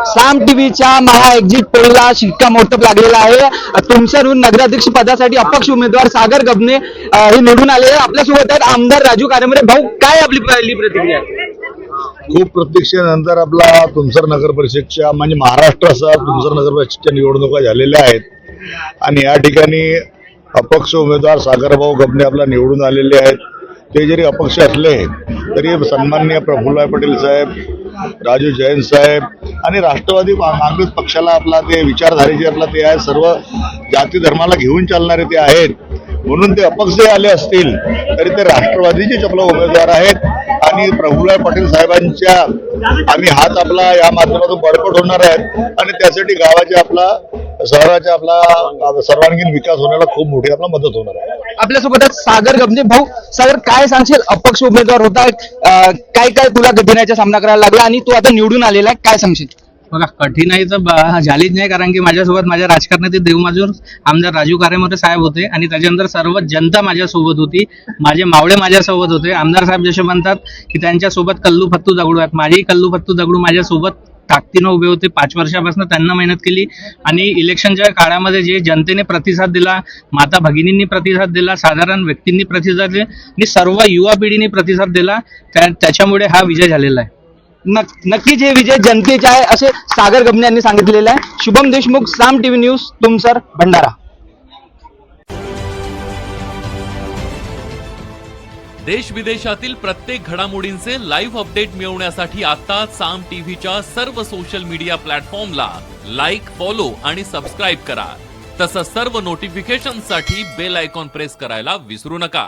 साम टीव्हीच्या महा एक्झिट पोलला शिक्कामोर्तब लागलेला आहे। तुमसरहून नगराध्यक्ष पदासाठी अपक्ष उमेदवार सागर गबने हे निवडून आले। आपल्यासोबत आहेत आमदार राजू कारेमरे। भाऊ, काय आपली पहिली प्रतिक्रिया आहे? खूप प्रतीक्षेनंतर आपला तुमसर नगर परिषदच्या म्हणजे महाराष्ट्रासह तुमसर नगर परिषदच्या निवडणुका झालेल्या आहेत आणि या ठिकाणी अपक्ष उमेदवार सागरभाऊ गबने आपला निवडून आलेले आहेत। ते जरी अपक्ष असले तरी सन्माननीय प्रफुल्ल पटेल साहेब, राजू जैन साहेब आणि राष्ट्रवादी काँग्रेस पक्षाला आपला ते विचारधारे जे आपला ते आहे, सर्व जाती धर्माला घेऊन चालणारे ते आहेत, म्हणून ते अपक्ष आले असतील तरी ते राष्ट्रवादीचेच आपला उमेदवार आहेत आणि प्रफुल्ल पटेल साहेबांच्या आम्ही हात आपला या माध्यमातून बळकट होणार आहेत आणि त्यासाठी गावाच्या आपला शहराचा आपला सर्वांगीण विकास होण्याला खूप मोठी आपला मदत होणार आहे। आपल्यासोबत सागर गबने। भाऊ, सागर, काय सांगशील? अपक्ष उमेदवार होता, काय काय तुला कठीणाईचा सामना करायला लागला आणि तू आता निवडून आलेला आहे, काय सांगशील? बघा, कठीणाई तर झालीच नाही, कारण की माझ्यासोबत माझ्या राजकारणातील देवमाजूर आमदार राजू कारेमरे साहेब होते आणि त्याच्यानंतर सर्व जनता माझ्यासोबत होती, माझे मावळे माझ्यासोबत होते। आमदार साहेब जसे म्हणतात की त्यांच्यासोबत कल्लू फत्तू दगडू आहेत, माझेही कल्लू फत्तू दगडू माझ्यासोबत ताकदीनं उभे होते। 5 वर्षापासून त्यांना मेहनत केली आणि इलेक्शनच्या काळामध्ये जे जनतेने प्रतिसाद दिला, माता भगिनींनी प्रतिसाद दिला, साधारण व्यक्तींनी प्रतिसाद दिला आणि सर्व युवा पिढीने प्रतिसाद दिला, त्याच्यामुळे हा विजय झालेला आहे। नक्कीच हे विजय जनतेचे आहे असे सागर गबने यांनी सांगितलेले आहे। शुभम देशमुख, साम टीव्ही न्यूज, तुमसर, भंडारा। देश विदेशातील प्रत्येक घडामोडींचे लाईव्ह अपडेट मिळवण्यासाठी आता साम टीव्हीच्या सर्व सोशल मीडिया प्लॅटफॉर्मला लाईक, फॉलो आणि सबस्क्राईब करा। तसंच सर्व नोटिफिकेशनसाठी बेल आयकॉन प्रेस करायला विसरू नका।